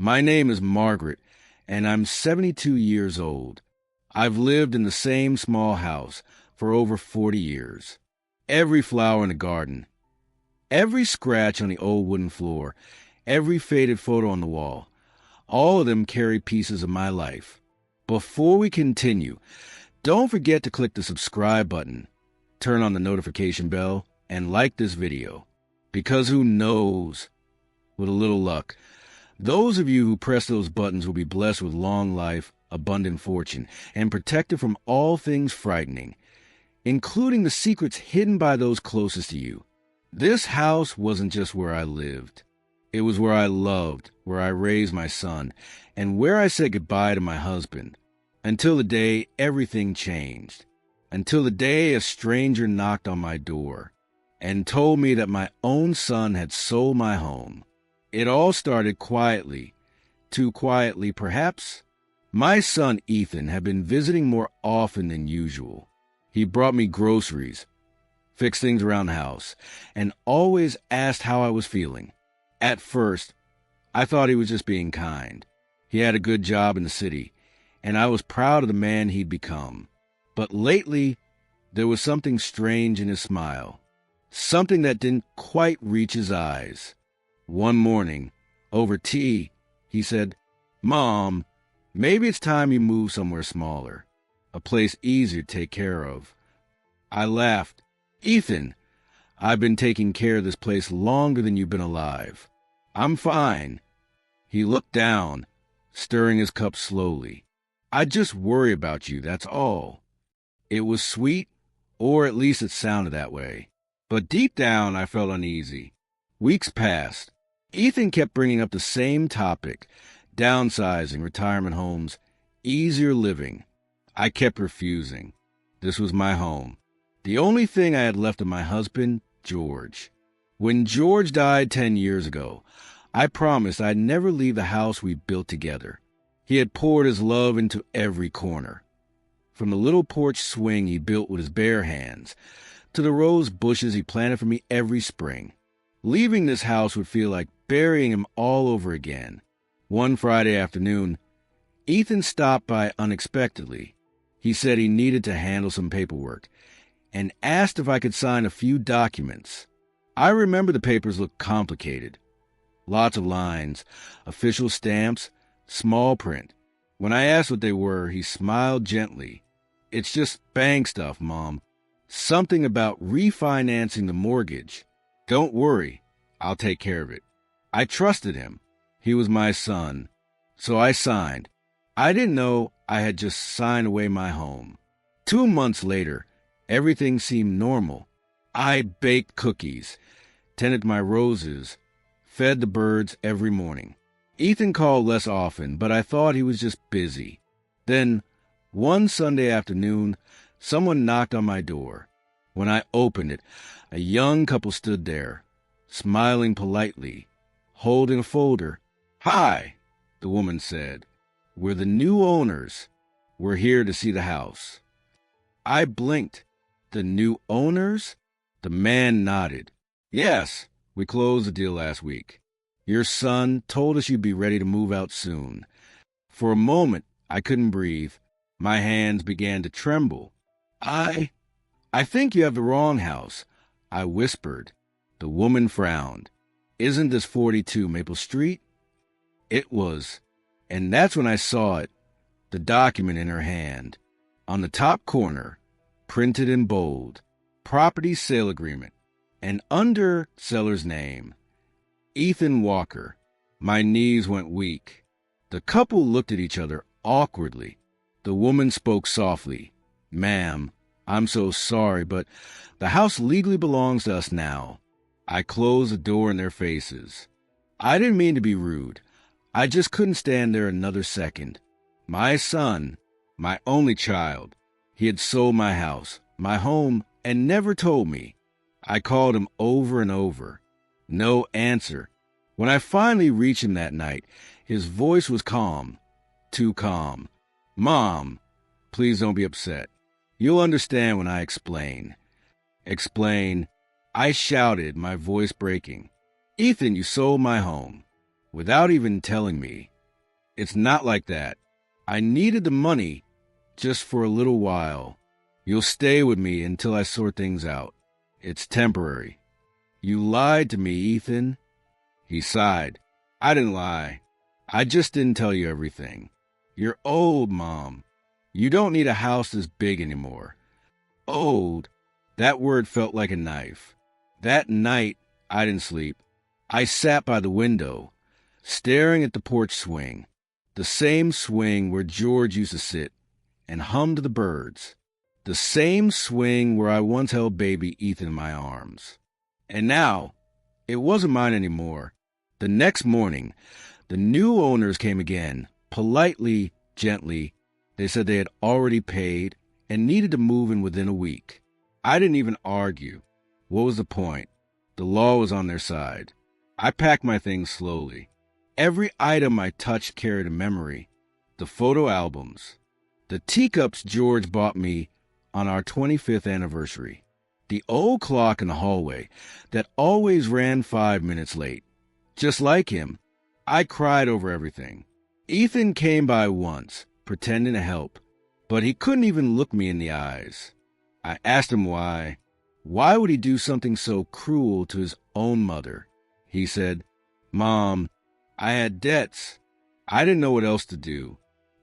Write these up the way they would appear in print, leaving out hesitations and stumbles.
My name is Margaret, and I'm 72 years old. I've lived in the same small house for over 40 years. Every flower in the garden, every scratch on the old wooden floor, every faded photo on the wall, all of them carry pieces of my life. Before we continue, don't forget to click the subscribe button, turn on the notification bell, and like this video. Because who knows, with a little luck, those of you who press those buttons will be blessed with long life, abundant fortune, and protected from all things frightening, including the secrets hidden by those closest to you. This house wasn't just where I lived. It was where I loved, where I raised my son, and where I said goodbye to my husband. Until the day everything changed. Until the day a stranger knocked on my door and told me that my own son had sold my home. It all started quietly. Too quietly, perhaps. My son Ethan had been visiting more often than usual. He brought me groceries, fixed things around the house, and always asked how I was feeling. At first, I thought he was just being kind. He had a good job in the city, and I was proud of the man he'd become. But lately, there was something strange in his smile, something that didn't quite reach his eyes. One morning, over tea, he said, "Mom, maybe it's time you move somewhere smaller, a place easier to take care of." I laughed. "Ethan, I've been taking care of this place longer than you've been alive. I'm fine." He looked down, stirring his cup slowly. "I just worry about you, that's all." It was sweet, or at least it sounded that way. But deep down, I felt uneasy. Weeks passed. Ethan kept bringing up the same topic, downsizing, retirement homes, easier living. I kept refusing. This was my home. The only thing I had left of my husband, George. When George died 10 years ago, I promised I'd never leave the house we built together. He had poured his love into every corner. From the little porch swing he built with his bare hands, to the rose bushes he planted for me every spring. Leaving this house would feel like burying him all over again. One Friday afternoon, Ethan stopped by unexpectedly. He said he needed to handle some paperwork, and asked if I could sign a few documents. I remember the papers looked complicated. Lots of lines, official stamps, small print. When I asked what they were, he smiled gently. "It's just bank stuff, Mom. Something about refinancing the mortgage. Don't worry, I'll take care of it." I trusted him. He was my son. So I signed. I didn't know I had just signed away my home. 2 months later, everything seemed normal. I baked cookies, tended my roses, fed the birds every morning. Ethan called less often, but I thought he was just busy. Then, one Sunday afternoon, someone knocked on my door. When I opened it, a young couple stood there, smiling politely, holding a folder. "Hi," the woman said. "We're the new owners. We're here to see the house." I blinked. "The new owners?" The man nodded. "Yes, we closed the deal last week. Your son told us you'd be ready to move out soon." For a moment, I couldn't breathe. My hands began to tremble. I think you have the wrong house," I whispered. The woman frowned. "Isn't this 42 Maple Street?" It was, and that's when I saw it, the document in her hand. On the top corner, printed in bold, property sale agreement, and under seller's name, Ethan Walker. My knees went weak. The couple looked at each other awkwardly. The woman spoke softly. "Ma'am, I'm so sorry, but the house legally belongs to us now." I closed the door in their faces. I didn't mean to be rude. I just couldn't stand there another second. My son, my only child, he had sold my house, my home, and never told me. I called him over and over. No answer. When I finally reached him that night, his voice was calm, too calm. "Mom, please don't be upset. You'll understand when I explain." Explain. I shouted, my voice breaking. "Ethan, you sold my home. without even telling me. It's not like that. I needed the money just for a little while. You'll stay with me until I sort things out. It's temporary. You lied to me, Ethan. He sighed. I didn't lie. I just didn't tell you everything. You're old, Mom. You don't need a house this big anymore. Old. That word felt like a knife. That night, I didn't sleep. I sat by the window, staring at the porch swing, the same swing where George used to sit, and hummed the birds, the same swing where I once held baby Ethan in my arms. And now, it wasn't mine anymore. The next morning, the new owners came again, politely, gently. They said they had already paid and needed to move in within a week. I didn't even argue. What was the point? The law was on their side. I packed my things slowly. Every item I touched carried a memory. The photo albums. The teacups George bought me on our 25th anniversary. The old clock in the hallway that always ran 5 minutes late. Just like him, I cried over everything. Ethan came by once, pretending to help, but he couldn't even look me in the eyes. I asked him why. Why would he do something so cruel to his own mother? He said, Mom, I had debts. I didn't know what else to do.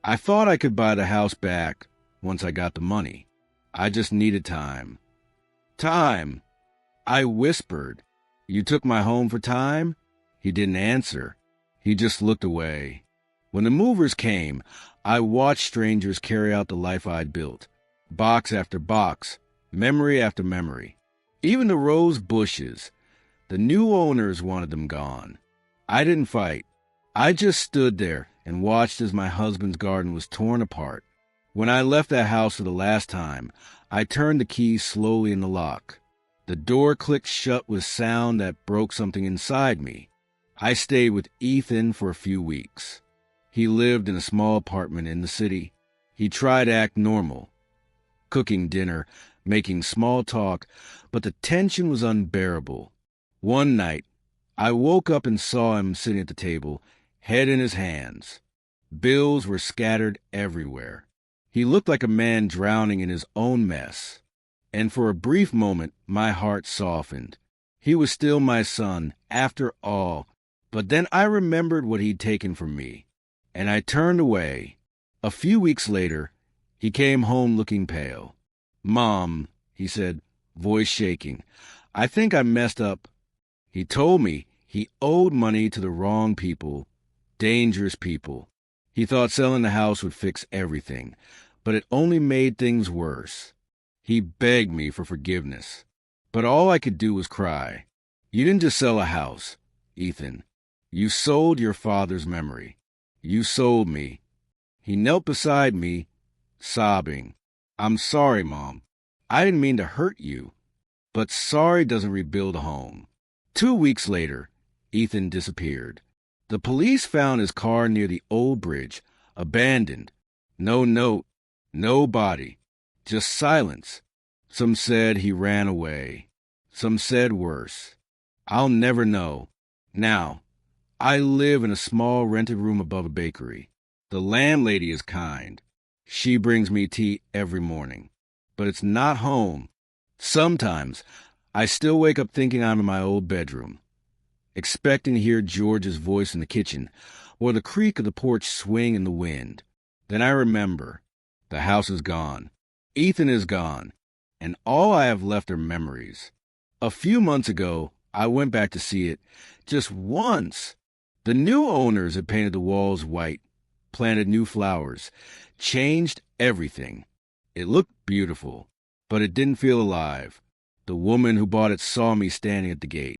I thought I could buy the house back once I got the money. I just needed time. Time. I whispered. You took my home for time? He didn't answer. He just looked away. When the movers came, I watched strangers carry out the life I'd built. Box after box, memory after memory. Even the rose bushes. The new owners wanted them gone. I didn't fight. I just stood there and watched as my husband's garden was torn apart. When I left that house for the last time, I turned the key slowly in the lock. The door clicked shut with sound that broke something inside me. I stayed with Ethan for a few weeks. He lived in a small apartment in the city. He tried to act normal, cooking dinner, making small talk, but the tension was unbearable. One night, I woke up and saw him sitting at the table, head in his hands. Bills were scattered everywhere. He looked like a man drowning in his own mess. And for a brief moment, my heart softened. He was still my son, after all. But then I remembered what he'd taken from me, and I turned away. A few weeks later, he came home looking pale. Mom, he said, voice shaking, I think I messed up. He told me he owed money to the wrong people, dangerous people. He thought selling the house would fix everything, but it only made things worse. He begged me for forgiveness, but all I could do was cry. You didn't just sell a house, Ethan. You sold your father's memory. You sold me. He knelt beside me, sobbing. I'm sorry, Mom. I didn't mean to hurt you. But sorry doesn't rebuild a home. 2 weeks later, Ethan disappeared. The police found his car near the old bridge, abandoned. No note, no body, just silence. Some said he ran away. Some said worse. I'll never know. Now, I live in a small rented room above a bakery. The landlady is kind. She brings me tea every morning. But it's not home. Sometimes, I still wake up thinking I'm in my old bedroom, expecting to hear George's voice in the kitchen or the creak of the porch swing in the wind. Then I remember. The house is gone. Ethan is gone. And all I have left are memories. A few months ago, I went back to see it just once. The new owners had painted the walls white, planted new flowers, changed everything. It looked beautiful, but it didn't feel alive. The woman who bought it saw me standing at the gate.